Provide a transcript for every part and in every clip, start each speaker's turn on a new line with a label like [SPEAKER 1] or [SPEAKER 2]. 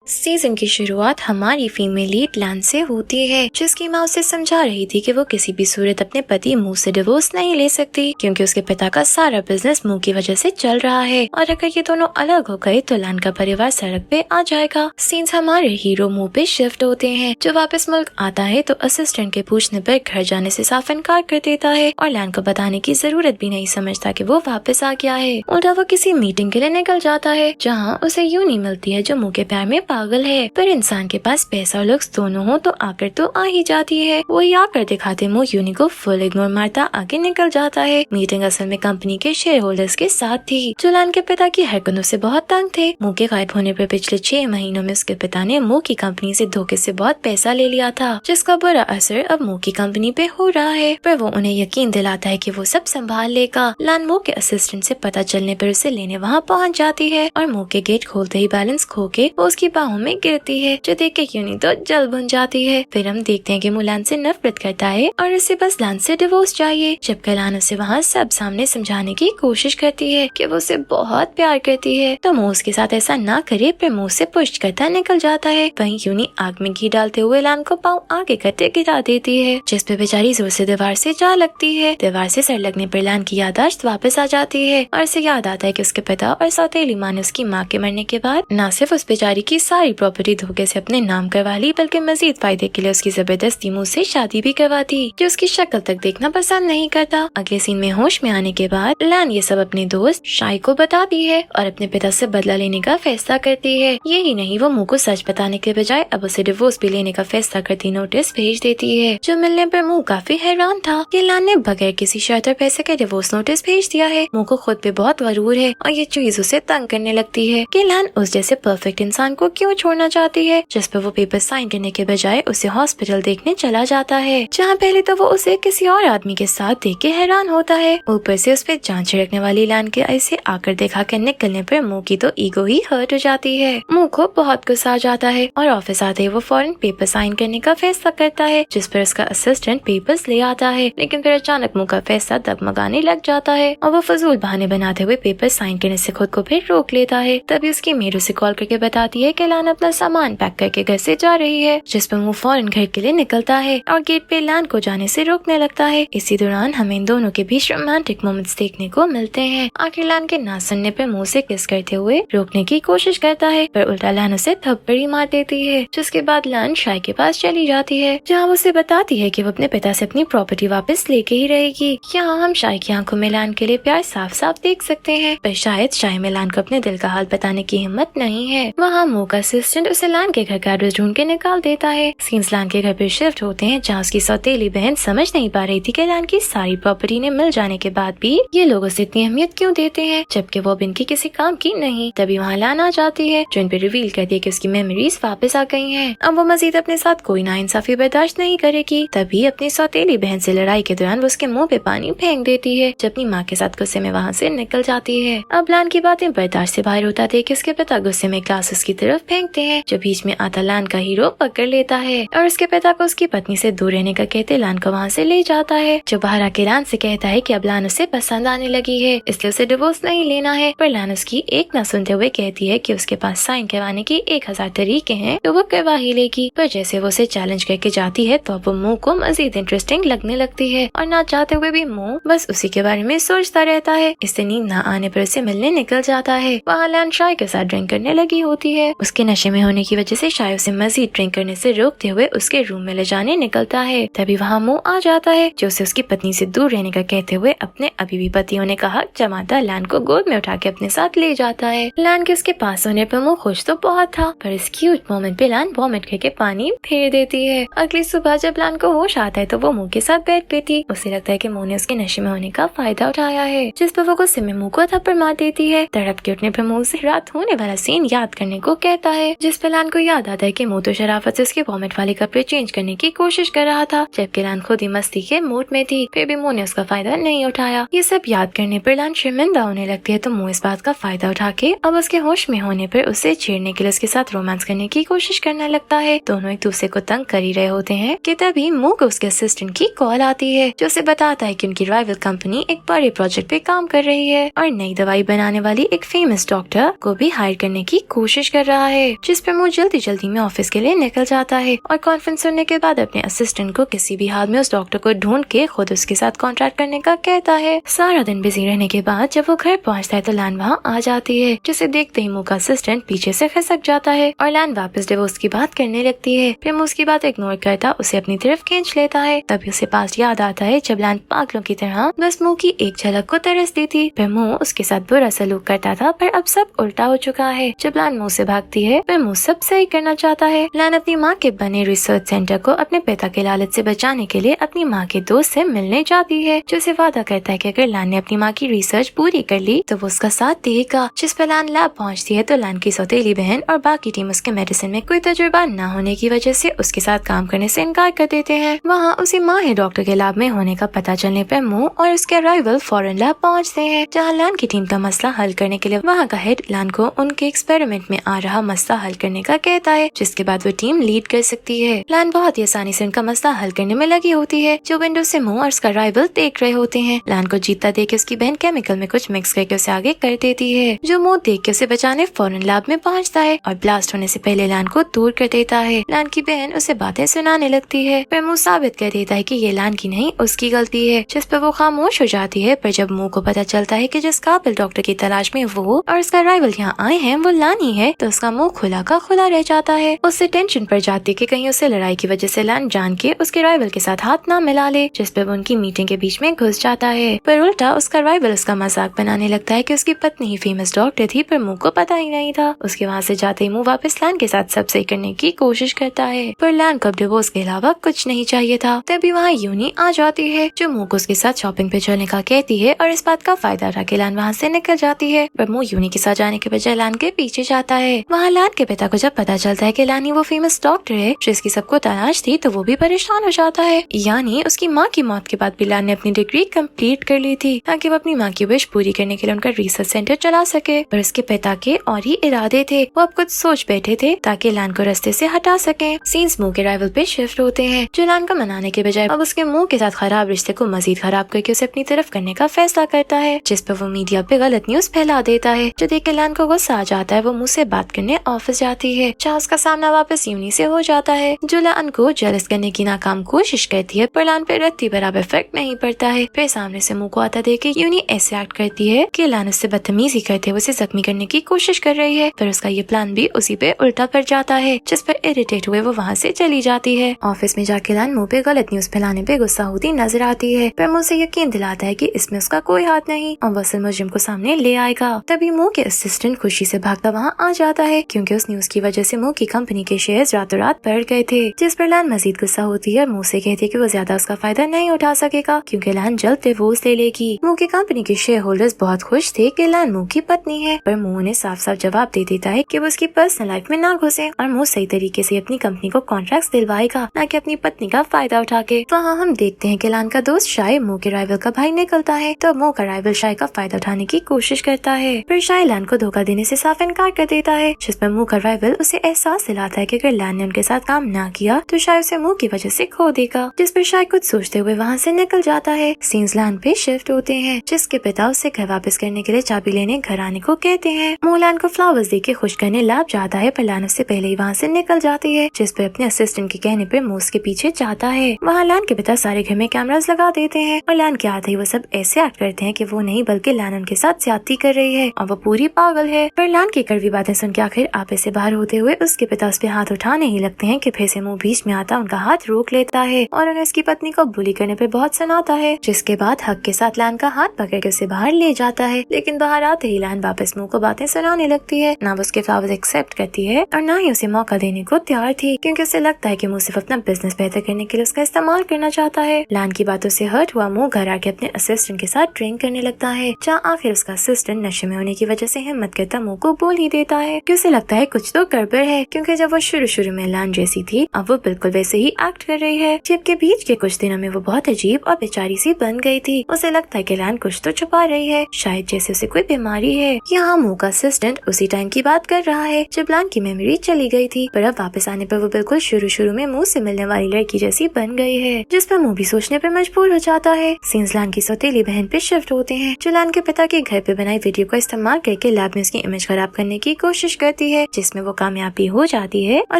[SPEAKER 1] Season की शुरुआत हमारी फीमेल लीड लान से होती है, जिसकी माँ उसे समझा रही थी कि वो किसी भी सूरत अपने पति मुंह से डिवोर्स नहीं ले सकती, क्योंकि उसके पिता का सारा बिजनेस मुंह की वजह से चल रहा है और अगर ये दोनों अलग हो गए तो लान का परिवार सड़क पे आ जाएगा। सीन्स हमारे हीरो मुंह पे शिफ्ट होते हैं। जो वापस मुल्क आता है तो असिस्टेंट के पूछने पर घर जाने से साफ इनकार कर देता है और लान को बताने की जरूरत भी नहीं समझता कि वो वापस आ गया है। उल्टा वो किसी मीटिंग के लिए निकल जाता है जहाँ उसे यूनी मिलती है जो मुंह के प्यार में पागल है। पर इंसान के पास पैसा और लुक्स दोनों हो तो आकर तो आ ही जाती है। वो आकर दिखाते मुंह यूनी को फुल इग्नोर मारता आगे निकल जाता है। मीटिंग असल में कंपनी के शेयर होल्डर्स के साथ थी जो लान के पिता की हरकतों से बहुत तंग थे। मुंह के गायब होने पर पिछले 6 महीनों में उसके पिता ने मुंह की कंपनी से धोखे से बहुत पैसा ले लिया था, जिसका बुरा असर अब मुंह की कंपनी पे हो रहा है। पर वो उन्हें यकीन दिलाता है कि वो सब संभाल लेगा। लान मुंह के असिस्टेंट से पता चलने पर उसे लेने वहाँ पहुँच जाती है और मुंह के गेट खोलते ही बैलेंस खो के वो उसकी बाहों में गिरती है, जो देख के यूनी तो जल भुन जाती है। फिर हम देखते हैं कि मुंह लान से नफरत करता है और उसे बस लान से डिवोर्स चाहिए। जबकि लान उसे वहाँ सब सामने समझाने की कोशिश करती है कि वो उसे बहुत प्यार करती है, तो मुंह उसके साथ ऐसा ना करे, पर मुंह से पुश करता निकल जाता है। वहीं यूनी आग में घी डालते हुए लान को पाँव आगे करते गिरा देती है, जिस पे बेचारी जोर से दीवार से जा लगती है। दीवार से सर लगने पर लान की याददाश्त वापस आ जाती है और उसे याद आता है कि उसके पिता और सौतेली माँ ने उसकी माँ के मरने के बाद न सिर्फ उस बेचारी की सारी प्रॉपर्टी धोखे से अपने नाम करवा ली, बल्कि मजीद फायदे के लिए उसकी जबरदस्ती मुंह से शादी भी करवा दी, जो उसकी शक्ल तक देखना पसंद नहीं करता। अगले सीन में होश में आने के बाद लान ये सब अपने दोस्त शाई को बताती है और अपने पिता से बदला लेने का फैसला करती है। यही नहीं, वो मुंह को सच बताने के बजाय अब उसे डिवोर्स भी लेने का फैसला करती नोटिस भेज देती है, जो मिलने पर मुंह काफी हैरान था कि लान ने बगैर किसी शर्त और पैसे के डिवोर्स नोटिस भेज दिया है। मुंह को खुद पे बहुत गरूर है और ये चीज उसे तंग करने लगती है कि लान उस जैसे परफेक्ट इंसान को क्यों छोड़ना चाहती है, जिस पर वो पेपर साइन करने के बजाय उसे हॉस्पिटल देखने चला जाता है, जहाँ पहले तो वो उसे किसी और आदमी के साथ देख के हैरान होता है। ऊपर से उस पे जान छिड़कने वाली लान के ऐसे आकर देखा कर निकलने पर मुंह की तो ईगो ही हर्ट हो जाती है। मुंह को बहुत गुस्सा आ जाता है और ऑफिस आते ही वो फौरन पेपर साइन करने का फैसला करता है, जिस पर उसका असिस्टेंट पेपर्स ले आता है। लेकिन फिर अचानक मुंह का फैसला डगमगाने लग जाता है और वो फजूल बहाने बनाते हुए पेपर साइन करने से खुद को फिर रोक लेता है। तभी उसकी मेड उसे कॉल करके बताती है कि लान अपना सामान पैक करके घर से जा रही है, जिस पर मुंह फौरन घर के लिए निकलता है और गेट पे लान को जाने से रोकने लगता है। इसी दौरान हमें इन दोनों के बीच रोमांटिक मोमेंट्स देखने को मिलते हैं। आखिर लान के ना सुनने पर मुंह से किस करते हुए रोकने की कोशिश करता है, पर उल्टा लान उसे थप्पड़ी मार देती है, जिसके बाद लान शाई के पास चली जाती है, जहाँ वो उसे बताती है कि वो अपने पिता से अपनी प्रॉपर्टी वापस लेके ही रहेगी। यहाँ हम शाई की आंखों में लान के लिए प्यार साफ साफ देख सकते हैं, पर शायद शाई में लान को अपने दिल का हाल बताने की हिम्मत नहीं है। वहाँ मुंह का असिस्टेंट उसे लान के घर का एड्रेस ढूंढ के निकाल देता है। सीन्स लान के घर पे शिफ्ट होते हैं, जहाँ उसकी सौतेली बहन समझ नहीं पा रही थी कि लान की सारी प्रॉपर्टी ने मिल जाने के बाद भी ये लोग उसे इतनी अहमियत क्यों देते हैं, जबकि वो अब इनकी किसी काम की नहीं। तभी वहाँ लान आ जाती है, जो इन पे रिवील करती है कि उसकी मेमोरीज वापस आ गई हैं। अब वो मजीद अपने साथ कोई नाइंसाफी बर्दाश्त नहीं करेगी। तभी अपनी सौतेली बहन से लड़ाई के दौरान वो उसके मुंह पे पानी फेंक देती है, जब अपनी माँ के साथ गुस्से में वहाँ से निकल जाती है। अब लान की बातें बर्दाश्त से बाहर होता देख उसके पिता गुस्से में ग्लास उसकी तरफ फेंकते हैं, जो बीच में आता लान का हीरो पकड़ लेता है और उसके पिता को उसकी पत्नी से दूर रहने का कहते लान को वहाँ से ले जाता है, जो बाहर आके लान से कहता है कि अब लान उसे पसंद आने लगी है, इसलिए उसे डिवोर्स नहीं लेना है। पर लान उसकी एक न सुनते हुए कहती है कि उसके पास साइन करवाने के 1000 तरीके हैं, तो वो करवा ही लेगी। पर जैसे वो उसे चैलेंज करके जाती है तो अब वो मुंह को मजीद इंटरेस्टिंग लगने लगती है और ना चाहते हुए भी मुंह बस उसी के बारे में सोचता रहता है। इससे नींद न आने पर उसे मिलने निकल जाता है। वहाँ लान शाई के साथ ड्रिंक करने लगी होती है। उसके नशे में होने की वजह से शाई उसे मजीद ड्रिंक करने से रोकते हुए उसके रूम में ले जाने निकलता है। तभी वहाँ मुंह आ जाता है, जो उसे उसकी पत्नी से दूर रहने का कहते हुए अपने अभी भी पति होने का हक जमाता लान को गोद में उठा के अपने साथ ले जाता है। लान के उसके पास होने पर मुंह खुश तो बहुत था, पर इस क्यूट मोमेंट पे लान वॉमिट करके पानी फेर देती है। अगली सुबह जब लान को होश आता है तो वो मुंह के साथ बेड पे थी। उसे लगता है कि मुंह ने उसके नशे में होने का फायदा उठाया है, जिस पर वो गुस्से में मुंह को थप्पड़ मार देती है। तड़प के उठने पर मुंह से रात होने वाला सीन याद करने को कहता है, जिस पर लान को याद आता है कि मुंह तो शराफत से उसके वॉमिट वाले कपड़े चेंज करने की कोशिश कर रहा था, जबकि लान खुद ही मस्ती के मूड में थी। फिर भी मुंह ने उसका फायदा नहीं उठाया। ये सब याद करने पर लान शर्मिंदा होने लगती है, तो मुंह इस बात का फायदा उठा के अब उसके होश में होने पर उसे छेड़ने के लिए उसके साथ रोमांस करने की कोशिश करने लगता है। दोनों एक दूसरे को तंग कर ही रहे होते हैं कि तभी मुंह को उसके असिस्टेंट की कॉल आती है, जो उसे बताता है कि उनकी राइवल कंपनी एक बड़े प्रोजेक्ट पे काम कर रही है और नई दवाई बनाने वाली एक फेमस डॉक्टर को भी हायर करने की कोशिश कर रहा है। है, जिस पर मुँह जल्दी जल्दी में ऑफिस के लिए निकल जाता है और कॉन्फ्रेंस सुनने के बाद अपने असिस्टेंट को किसी भी हाल में उस डॉक्टर को ढूंढ के खुद उसके साथ कॉन्ट्रैक्ट करने का कहता है। सारा दिन बिजी रहने के बाद जब वो घर पहुंचता है तो लैन वहाँ आ जाती है, जिसे देखते ही मुँह का असिस्टेंट पीछे से खिसक जाता है और लैन वापस डिवोर्स की बात करने लगती है। फिर मुँह उसकी बात इग्नोर करता उसे अपनी तरफ खींच लेता है। तभी उसे पास याद आता है जब लैन पागलों की तरह बस मुँह की एक झलक को तरसती थी। फिर मुँह उसके साथ बुरा सलूक करता था, पर अब सब उल्टा हो चुका है। जब लैन मुँह से भागती है फिर मुँह सब सही करना चाहता है। लैन अपनी माँ के बने रिसर्च सेंटर को अपने पिता के लालच से बचाने के लिए अपनी माँ के दोस्त से मिलने जाती है, जो उसे वादा करता है कि अगर लैन ने अपनी माँ की रिसर्च पूरी कर ली तो वो उसका साथ देगा। जिस पर लैन लैब पहुँचती है तो लैन की सौतेली बहन और बाकी टीम उसके मेडिसिन में कोई तजुर्बा न होने की वजह से उसके साथ काम करने से इनकार कर देते हैं। वहाँ उसी माहिर डॉक्टर के लैब में होने का पता चलने पर मुँह और उसके राइवल फॉरेन लैब पहुँचते हैं, जहाँ लैन की टीम का मसला हल करने के लिए वहाँ का हेड लैन को उनके एक्सपेरिमेंट में आ रहा मसला हल करने का कहता है, जिसके बाद वो टीम लीड कर सकती है। लैन बहुत ही आसानी से उनका मसला हल करने में लगी होती है, जो विंडो से मुंह और उसका राइवल देख रहे होते हैं। लैन को जीतता देख के उसकी बहन केमिकल में कुछ मिक्स करके उसे आगे कर देती है, जो मुंह देख के उसे बचाने फौरन लैब में पहुंचता है और ब्लास्ट होने से पहले लैन को दूर कर देता है। लैन की बहन उसे बातें सुनाने लगती है, पर मुंह साबित कर देता है कि ये लैन की नहीं उसकी गलती है, जिस पर वो खामोश हो जाती है। पर जब मुंह को पता चलता है कि जिस काबिल डॉक्टर की तलाश में वो और उसका राइवल यहाँ आए हैं वो लैन ही है, तो उसका मुंह खुला का खुला रह जाता है। उससे टेंशन पड़ जाती है कि कहीं उसे लड़ाई की वजह से लैन जान के उसके राइवल के साथ हाथ ना मिला ले, जिस पर वो उनकी मीटिंग के बीच में घुस जाता है। पर उल्टा उसका राइवल उसका मजाक बनाने लगता है कि उसकी पत्नी ही फेमस डॉक्टर थी, पर मुंह को पता ही नहीं था। उसके वहाँ से जाते ही मुंह वापस लैन के साथ सब सही करने की कोशिश करता है, पर लैन को डिवोर्स के अलावा कुछ नहीं चाहिए था। तभी वहाँ यूनी आ जाती है, जो मुंह को उसके साथ शॉपिंग पे चलने का कहती है और इस बात का फायदा उठा के लैन वहाँ से निकल जाती है। पर मुंह यूनी के साथ जाने के बजाय लैन के पीछे जाता है। वहाँ लैन के पिता को जब पता चलता है कि लैन ही वो फेमस डॉक्टर है जिसकी सबको तलाश थी, तो वो भी परेशान हो जाता है। यानी उसकी माँ की मौत के बाद भी लैन ने अपनी डिग्री कंप्लीट कर ली थी ताकि वो अपनी माँ की विश पूरी करने के लिए उनका रिसर्च सेंटर चला सके। पर उसके पिता के और ही इरादे थे, वो अब कुछ सोच बैठे थे ताकि लैन को रास्ते से हटा सके। सीन्स मुंह के राइवल पे शिफ्ट होते हैं, जो लैन को मनाने के बजाय अब उसके मुंह के साथ खराब रिश्ते को मजीद खराब करके उसे अपनी तरफ करने का फैसला करता है, जिस पर वो मीडिया पे गलत न्यूज फैला देता है, जो देख के लैन को गुस्सा आ जाता है। वो मुंह से बात करने ऑफिस जाती है, जहाँ उसका सामना वापस यूनी से हो जाता है, जो लैन को जेलस करने की नाकाम कोशिश करती है, पर लैन पे रत्ती बराबर फर्क नहीं पड़ता है। फिर सामने से मुंह को आता देख के यूनी ऐसे एक्ट करती है कि लैन उससे बदतमीजी करते हुए उसे जख्मी करने की कोशिश कर रही है, पर उसका ये प्लान भी उसी पे उल्टा पड़ जाता है, जिस पर इरिटेट हुए वो वहाँ से चली जाती है। ऑफिस में जाके लैन मुंह पे गलत न्यूज फैलाने पे गुस्सा होती नजर आती है, पर मुझे यकीन दिलाता है कि इसमें उसका कोई हाथ नहीं और वो असल मुजरिम को सामने ले आएगा। तभी मुंह के असिस्टेंट खुशी से भागता वहाँ आ जाता है, क्योंकि उस न्यूज की वजह से मुंह की कंपनी के शेयर्स रातों रात बढ़ गए थे, जिस पर लैन मजीद गुस्सा होती है और मुंह से कहती है कि वो ज्यादा उसका फायदा नहीं उठा सकेगा, क्योंकि लैन जल्द डिवोर्स ले लेगी। मुंह की कंपनी के शेयर होल्डर्स बहुत खुश थे कि लैन मुंह की पत्नी है, पर मुंह ने साफ साफ जवाब दे देता है कि वो उसकी पर्सनल लाइफ में ना घुसे और मुंह सही तरीके से अपनी कंपनी को कॉन्ट्रैक्ट दिलवाएगा, न कि अपनी पत्नी का फायदा उठा के। वहाँ हम देखते हैं कि लैन का दोस्त शाय मुंह के राइवल का भाई निकलता है, तो मुंह का राइवल शाय का फायदा उठाने की कोशिश करता है, पर शाय लैन को धोखा देने से साफ इनकार कर देता है, जिसमें मुंह का राइवल उसे एहसास दिलाता है कि अगर लैन ने उनके साथ काम ना किया तो शाय उसे मुंह की वजह से खो देगा, जिस पर शाय कुछ सोचते हुए वहाँ से निकल जाता है। सीन्स लैन पे शिफ्ट होते हैं, जिसके पिता उसे घर वापस करने के लिए चाबी लेने घर आने को कहते हैं। मुंह लैन को फ्लावर्स देके खुश करने लैब जाता है, पर लैन उससे पहले ही वहाँ से निकल जाती है, जिस पर अपने असिस्टेंट के कहने पे मुंह के पीछे जाता है। वहाँ लैन के पिता सारे घर में कैमरास लगा देते हैं और लैन के आते ही वो सब ऐसे एक्ट करते हैं कि वो नहीं बल्कि लैन उनके साथ ज्यादती कर रही है और वो पूरी पागल है। पर लैन की कड़वी बातें सुन के आखिर आपे से बाहर होते हुए उसके पिता उस पे हाथ उठाने ही लगते हैं कि फिर से मुंह बीच में आता उनका हाथ रोक लेता है और उन्हें उसकी पत्नी को बुली करने पे बहुत सुनाता है, जिसके बाद हक के साथ लैन का हाथ पकड़ के उसे बाहर ले जाता है। लेकिन बाहर आते ही लैन वापस मुंह को बातें सुनाने लगती है, ना वो उसके फ्लावर्स एक्सेप्ट करती है और ना ही उसे मौका देने को तैयार थी, क्योंकि उसे लगता है कि मुंह सिर्फ अपना बिजनेस बेहतर करने के लिए उसका इस्तेमाल करना चाहता है। लैन की बातों से हर्ट हुआ मुंह घर आके अपने असिस्टेंट के साथ ड्रिंक करने लगता है, जहाँ आखिर उसका असिस्टेंट नशे में होने की वजह से हिम्मत करता मुंह को बोल ही देता है कि उसे लगता है कुछ तो गड़बड़ है, क्योंकि जब वो शुरू में लैन जैसी थी अब वो बिल्कुल वैसे ही एक्ट कर रही है, जबकि बीच के कुछ दिनों में वो बहुत अजीब और बेचारी सी बन गई थी। उसे लगता है कि लैन कुछ तो छुपा रही है, शायद जैसे उसे कोई बीमारी है। यहाँ मुंह का असिस्टेंट उसी टाइम की बात कर रहा है जब लैन की मेमोरी चली गई थी, पर अब वापस आने पर वो बिल्कुल शुरू में मुंह से मिलने वाली लड़की जैसी बन गई है, जिस पर मुंह भी सोचने पर मजबूर हो जाता है। सीन्स लैन की सौतेली बहन पे शिफ्ट होते हैं, जो लैन के पिता के घर पे बनाई वीडियो का इस्तेमाल करके लैब में उसकी इमेज खराब करने की कोशिश करती करती है जिसमें वो कामयाबी हो जाती है और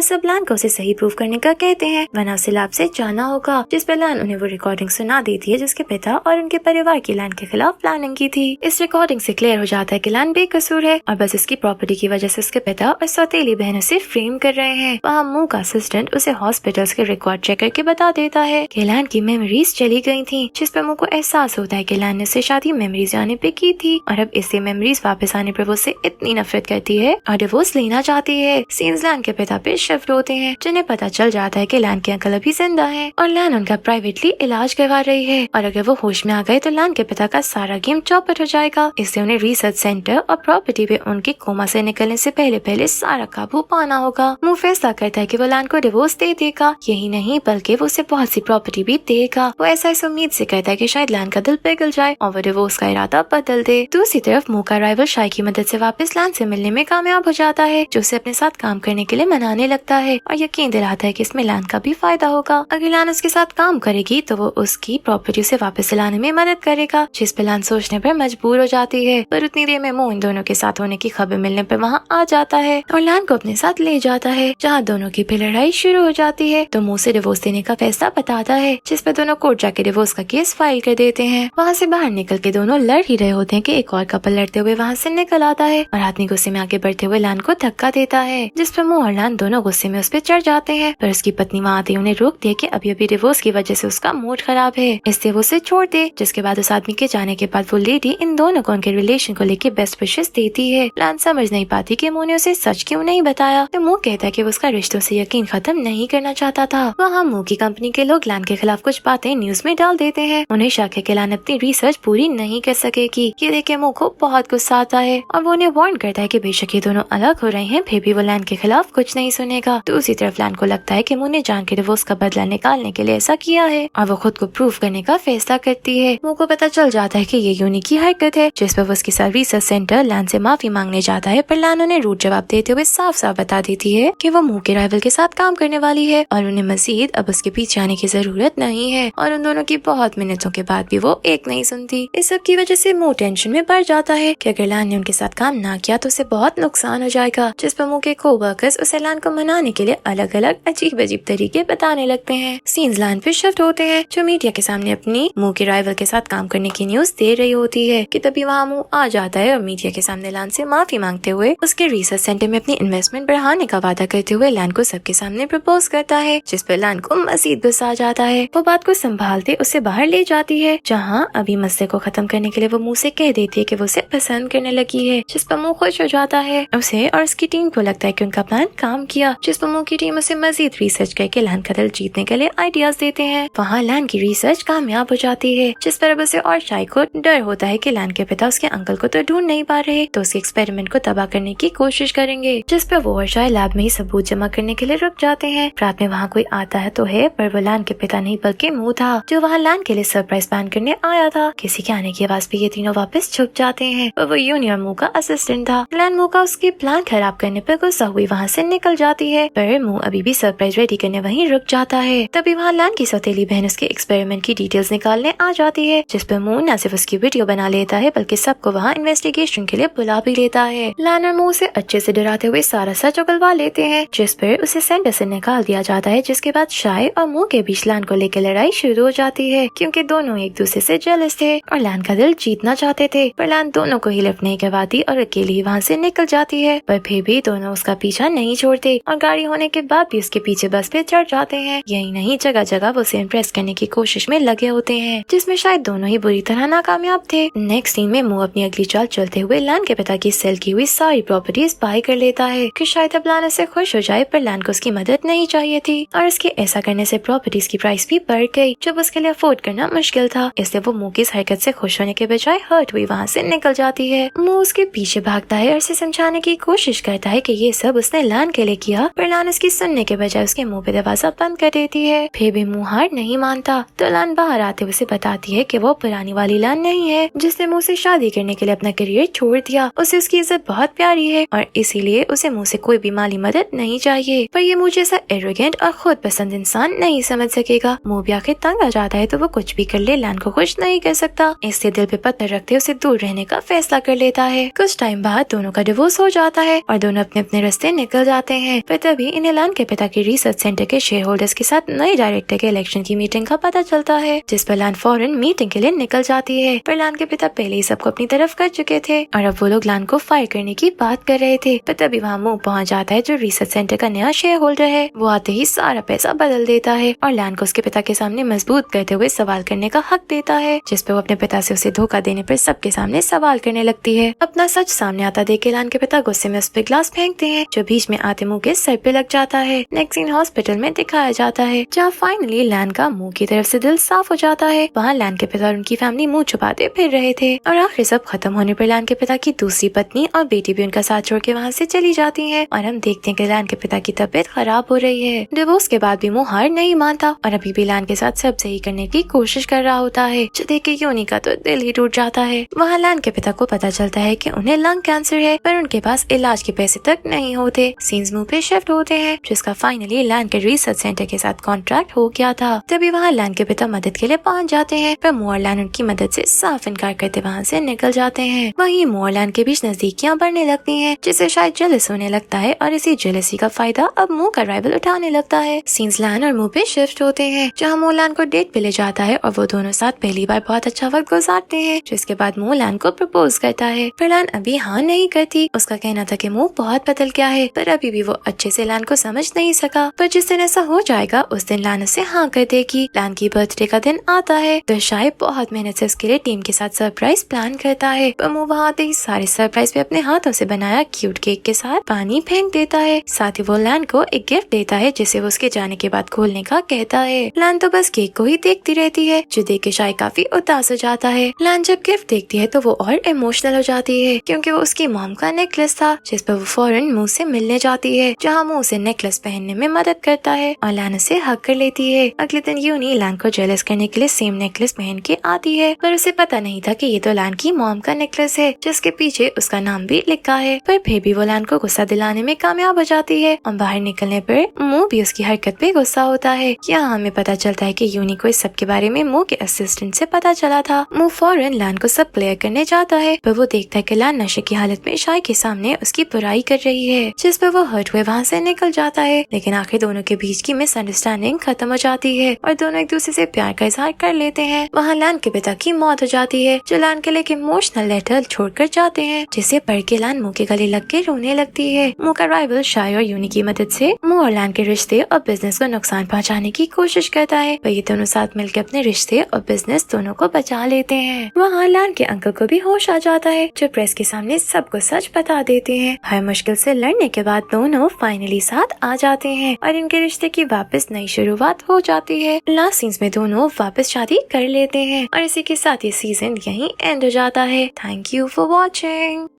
[SPEAKER 1] सब लान को उसे सही प्रूफ करने का कहते हैं वरना उसे लैब से जाना होगा। जिस पर लान उन्हें वो रिकॉर्डिंग सुना देती है जिसके पिता और उनके परिवार की लान के खिलाफ प्लानिंग की थी। इस रिकॉर्डिंग से क्लियर हो जाता है कि लान बेकसूर है और बस इसकी प्रॉपर्टी की वजह से उसके पिता और सौतेली बहन उसे फ्रेम कर रहे हैं। वहाँ मू का असिस्टेंट उसे हॉस्पिटल्स के रिकॉर्ड चेक करके बता देता है कि लान की मेमोरीज चली गई थी, जिस पर मू को एहसास होता है कि लान ने उससे शादी मेमोरीज जाने पे की थी और अब इससे मेमोरीज वापस आने पर वो उससे इतनी नफरत करती है और डिवोर्स लेना चाहती है। सीन्स लान के पिता पे शिफ्ट होते हैं जिन्हें पता चल जाता है कि लान के अंकल अभी जिंदा है और लान उनका प्राइवेटली इलाज करवा रही है और अगर वो होश में आ गए तो लान के पिता का सारा गेम चौपट हो जाएगा। इससे उन्हें रिसर्च सेंटर और प्रॉपर्टी पे उनके कोमा से निकलने से पहले सारा काबू पाना होगा। मू फैसला करता है कि वो लान को डिवोर्स दे देगा, यही नहीं बल्कि वो उसे बहुत सी प्रॉपर्टी भी देगा। वो ऐसा इस उम्मीद से कहता है कि शायद लान का दिल पिघल जाए और वो डिवोर्स का इरादा बदल दे। दूसरी तरफ मू का राइवल शाय की मदद से वापस लान से मिलने में कामयाब हो जाता है जो उसे अपने साथ काम करने के लिए मनाने लगता है और यकीन दिलाता है कि इसमें लान का भी फायदा होगा। अगर लान उसके साथ काम करेगी तो वो उसकी प्रॉपर्टी उसे वापस दिलाने में मदद करेगा, जिस पे लान सोचने पर मजबूर हो जाती है। पर उतनी देर में मू इन दोनों के साथ होने की खबर मिलने पर वहाँ आ जाता है और लान को अपने साथ ले जाता है जहाँ दोनों की फिर लड़ाई शुरू हो जाती है। तो मू से डिवोर्स देने का फैसला बताता है जिस पर दोनों कोर्ट जाके डिवोर्स का केस फाइल कर देते हैं। वहाँ से बाहर निकल के दोनों लड़ ही रहे होते हैं कि एक और कपल लड़ते हुए वहाँ से निकल आता है और आदमी गुस्से में आगे बढ़ते हुए लान को धक्का देता है, जिस पर मू और लान दोनों गुस्से में उस पर चढ़ जाते हैं। पर उसकी पत्नी वहाँ आती उन्हें रोक दे कि अभी अभी डिवोर्स की वजह से उसका मूड खराब है, इससे वो उसे छोड़ दे। जिसके बाद उस आदमी के जाने के बाद वो लेडी इन दोनों को उनके रिलेशन को लेके बेस्ट विशेस देती है। लान समझ नहीं पाती कि मू ने उसे सच क्यों नहीं बताया, तो मू कहता है कि वो उसका रिश्तों से यकीन खत्म नहीं करना चाहता था। वहाँ मू की कंपनी के लोग लान के खिलाफ कुछ बातें न्यूज में डाल देते हैं। उन्हें शक है कि लान अपनी रिसर्च पूरी नहीं कर सकेगी। ये देख के मू को बहुत गुस्सा आता है और वो उन्हें वार्न करता है कि बेशक ये दोनों अलग हो रहे हैं फिर भी वो लान के खिलाफ कुछ नहीं सुनेगा। दूसरी तरफ लान को लगता है कि मू ने जान के डिवोर्स का बदला निकालने के लिए ऐसा किया है और वो खुद को प्रूव करने का फैसला करती है। मू को पता चल जाता है कि ये यूनी की हरकत है, जिस पर वो उसके साथ रिसर्च सेंटर लान से माफी मांगने जाता है। पर लान उन्हें रूट जवाब देते हुए साफ साफ बता देती है कि वो मू के राइवल के साथ काम करने वाली है और उन्हें मजीद अब उसके पीछे आने की जरूरत नहीं है। और उन दोनों की बहुत मिन्नतों के बाद भी वो एक नहीं सुनती। इस सब की वजह से मू टेंशन में पड़ जाता है कि अगर लान ने उनके साथ काम ना किया तो उसे बहुत नुकसान हो जाएगा, जिस पर मू के कोवर्कर्स उसे लान को मनाने के लिए अलग अलग अजीब अजीब तरीके बताने लगते हैं। सीन्स लान पे शिफ्ट होते हैं जो मीडिया के सामने अपनी मू के राइवल के साथ काम करने की न्यूज दे रही होती है कि तभी वहाँ मू आ जाता है और मीडिया के सामने लान से माफी मांगते हुए उसके रिसर्च सेंटर में अपनी इन्वेस्टमेंट बढ़ाने का वादा करते हुए लान को सबके सामने प्रपोज करता है, जिस पर लान को मजीद गुस्सा आ जाता है। वो बात को संभालते उसे बाहर ले जाती है जहाँ अभी मसले को खत्म करने के लिए वो मुँह से कह देती है कि वो उसे पसंद करने लगी है, जिस पर मुँह खुश हो जाता है। उसे और उसकी टीम को लगता है कि उनका प्लान काम किया, जिस पर मुँह की टीम उसे मजीद रिसर्च करके लान का दिल जीतने के लिए आइडियाज देते हैं। वहाँ लान की रिसर्च कामयाब हो जाती है, जिस पर अब उसे और शाय को डर होता है कि लान के पिता उसके अंकल को तो ढूंढ नहीं पा रहे तो उसके एक्सपेरिमेंट को तबाह करने की कोशिश करेंगे, जिस पर वो और शाय लैब में ही सबूत जमा करने के लिए रुक जाते हैं। रात में वहाँ कोई आता है तो है, पर वो लान के पिता नहीं बल्कि मुँह था जो वहाँ लान के लिए सरप्राइज प्लान करने आया था। किसी के आने की आवाज पे ये तीनों वापस छुप जाते हैं और वो यूनी और मुँह का असिस्टेंट था। लान मुँह का उसके प्लान खराब करने पर गुस्सा हुई वहाँ से निकल जाती है, पर मुँह अभी भी सरप्राइज रेडी करने वहीं रुक जाता है। तभी वहाँ लान की सौतेली बहन उसके एक्सपेरिमेंट की डिटेल्स निकालने आ जाती है, जिस पर मुँह न सिर्फ उसकी वीडियो बना लेता है बल्कि सबको वहाँ इन्वेस्टिगेशन के लिए बुला भी लेता है। लान और मुँह से अच्छे से डराते हुए सारा सच उगलवा लेते हैं, जिस पर उसे सेंटर से निकाल दिया जाता है। जिसके बाद शाय और मुँह के बीच लान को लेकर लड़ाई शुरू हो जाती है क्योंकि दोनों एक दूसरे से जेलस थे और लान का दिल जीतना चाहते थे, पर लान दोनों को ही लिफ्ट नहीं करवाती और अकेली ही वहाँ से निकल जाती है। पर फिर भी दोनों उसका पीछा नहीं छोड़ते और गाड़ी होने के बाद भी उसके पीछे बस पे चढ़ जाते हैं। यही नहीं जगह जगह वो उसे इम्प्रेस करने की कोशिश में लगे होते हैं, जिसमें शायद दोनों ही बुरी तरह नाकामयाब थे। नेक्स्ट सीन में मुँह अपनी अगली चाल चलते हुए लान के पिता की सेल की हुई सारी प्रॉपर्टीज बाय कर लेता है कि शायद अब लान उससे खुश हो जाए, पर लान को उसकी मदद नहीं चाहिए थी और उसके ऐसा करने से प्रॉपर्टीज की प्राइस भी बढ़ गई जब उसके लिए अफोर्ड करना मुश्किल था। इसलिए वो मुँह की इस हरकत से खुश होने के बजाय हर्ट हुई वहाँ से निकल जाती है। मुँह उसके पीछे भागता है और उसे समझाने की कोशिश करता है कि ये सब उसने लान के लिए किया, पर लान उसकी सुनने के बजाय उसके मुँह पे दरवाजा बंद कर देती है। फिर भी मुँह हार नहीं मानता तो लान बाहर आते उसे बताती है कि वो पुरानी वाली लान नहीं है जिसने मुँह से शादी करने के लिए अपना करियर छोड़ दिया। उसे उसकी इज्जत बहुत प्यारी है और इसीलिए उसे मुँह से कोई भी माली मदद नहीं चाहिए, पर ये मुझे जैसा एरोगेंट और खुद पसंद इंसान नहीं समझ सकेगा। मुँह भी आखिर तंग आ जाता है तो वो कुछ भी कर ले लान को खुश नहीं कर सकता, इसलिए दिल पे पत्थर रखते उसे दूर रहने का फैसला कर लेता है। कुछ टाइम बाद दोनों का डिवोर्स हो जाता है और दोनों अपने अपने रास्ते निकल जाते हैं। पर तभी इन्हें लान के पिता की रिसर्च सेंटर के शेयर होल्डर्स के साथ नए डायरेक्टर के इलेक्शन की मीटिंग का पता चलता है, जिस पर लान फौरन मीटिंग के लिए निकल जाती है। पर लान के पिता पहले ही सबको अपनी तरफ कर चुके थे और अब वो लोग लान को फायर करने की बात कर रहे थे। पर तभी वहाँ मुंह पहुँच जाता है जो रिसर्च सेंटर का नया शेयर होल्डर है। वो आते ही सारा पैसा बदल देता है और लान को उसके पिता के सामने मजबूत करते हुए सवाल करने का हक देता है, जिस पे वो अपने पिता से उसे धोखा देने पर सबके सामने सवाल करने लगती है। अपना सच सामने आता देख के लान के पिता गुस्से में उस पे ग्लास फेंकते हैं, जो बीच में आते मुंह के सर पे लग जाता है। नेक्स्ट सीन हॉस्पिटल में दिखाया जाता है, जहाँ फाइनली लान का मुंह की तरफ से दिल साफ हो जाता है। वहाँ लान के पिता और उनकी फैमिली मुंह छुपाते फिर रहे थे और आखिर सब खत्म होने पर लान के पिता की दूसरी पत्नी और बेटी भी उनका साथ छोड़ के वहाँ से चली जाती है और हम देखते हैं कि लान के पिता की तबीयत खराब हो रही है। डिवोर्स के बाद भी वो हार नहीं मानता और अभी भी लान के साथ सब सही करने की कोशिश कर रहा होता है, जो देख के यूनी का तो दिल ही टूट जाता है। वहाँ लान के पिता को पता चलता है कि उन्हें लंग कैंसर है, पर उनके पास इलाज के पैसे तक नहीं होते। सीन्स मूव पे शिफ्ट होते हैं, जिसका फाइनली लान के रिसर्च सेंटर के साथ कॉन्ट्रैक्ट हो गया था। तभी वहाँ लान के पिता मदद के लिए पहुँच जाते हैं, पर मो और लान उनकी मदद से साफ इनकार करते वहाँ से निकल जाते हैं। वहीं मो और लान के बीच नजदीकियाँ बढ़ने लगती हैं, जिससे शायद जेलस होने लगता है और इसी जेलसी का फायदा अब मो का राइवल उठाने लगता है। सीन्स लान और मो पे शिफ्ट होते हैं, जहाँ मो लान को डेट पे ले जाता है और वो दोनों साथ पहली बार बहुत अच्छा वक्त गुजारते हैं, जिसके बाद मो लान को प्रपोज करता है। पर लान अभी हाँ नहीं करती। उसका कहना था कि मो बहुत बदल गया है, पर अभी भी वो अच्छे से लान को समझ नहीं सका। पर जिस दिन ऐसा हो जाएगा उस दिन लान उसे हाँ कर देगी। लान की बर्थडे का दिन आता है, तो शायद बहुत मेहनत से उसके लिए टीम के साथ सरप्राइज प्लान करता है। पर मो वहाँ आते ही सारे सरप्राइज पे अपने हाथों से बनाया क्यूट केक के साथ पानी फेंक देता है। साथ ही वो लान को एक गिफ्ट देता है, जिसे वो उसके जाने के बाद खोलने का कहता है। लान तो बस केक को ही देखती रहती है, जो देख के शायद काफी उदास हो जाता है। लान जब गिफ्ट देखती है तो वो और इमोशनल हो जाती है, क्योंकि वो उसकी मॉम का नेकलेस था, जिस पर वो फौरन मुंह से मिलने जाती है, जहाँ मुंह से नेकलेस पहनने में मदद करता है और लान उसे हग कर लेती है। अगले दिन यूनी लान को जेलस करने के लिए सेम नेकलेस पहन के आती है, पर उसे पता नहीं था कि ये तो लान की मॉम का नेकलेस है, जिसके पीछे उसका नाम भी लिखा है। पर फिर भी वो लान को गुस्सा दिलाने में कामयाब हो जाती है और बाहर निकलने पर मुंह भी उसकी हरकत पे गुस्सा होता है। यहाँ हमें पता चलता है कि यूनी को इस सब के बारे में मुंह के असिस्टेंट से पता चला था। मुंह फौरन लान को सब क्लियर करने जाता है, पर वो देखता है कि लान नशे की हालत में शाय के सामने उसकी बुराई कर रही है, जिस पर वो हर्ट हुए वहाँ से निकल जाता है। लेकिन आखिर दोनों के बीच की मिसअंडरस्टैंडिंग खत्म हो जाती है और दोनों एक दूसरे से प्यार का इजहार कर लेते हैं। वहाँ लान के पिता की मौत हो जाती है, जो लान के लिए एक इमोशनल लेटर छोड़कर जाते हैं, जिसे पढ़ के लान मुंह के गले लग के रोने लगती है। मुंह का राइवल शाय और यूनी की मदद से मुंह और लान के रिश्ते और बिजनेस को नुकसान पहुँचाने की कोशिश करता है, पर ये दोनों साथ मिलकर अपने रिश्ते और बिजनेस दोनों को बचा लेते हैं। वहाँ लान के अंकल को भी होश आ जाता है, जो प्रेस के सामने सबको सच बता देते हैं। हर मुश्किल से लड़ने के बाद दोनों फाइनली साथ आ जाते हैं और इनके रिश्ते की वापस नई शुरुआत हो जाती है। लास्ट सीन्स में दोनों वापस शादी कर लेते हैं और इसी के साथ ये सीजन यहीं एंड हो जाता है। Thank you for watching.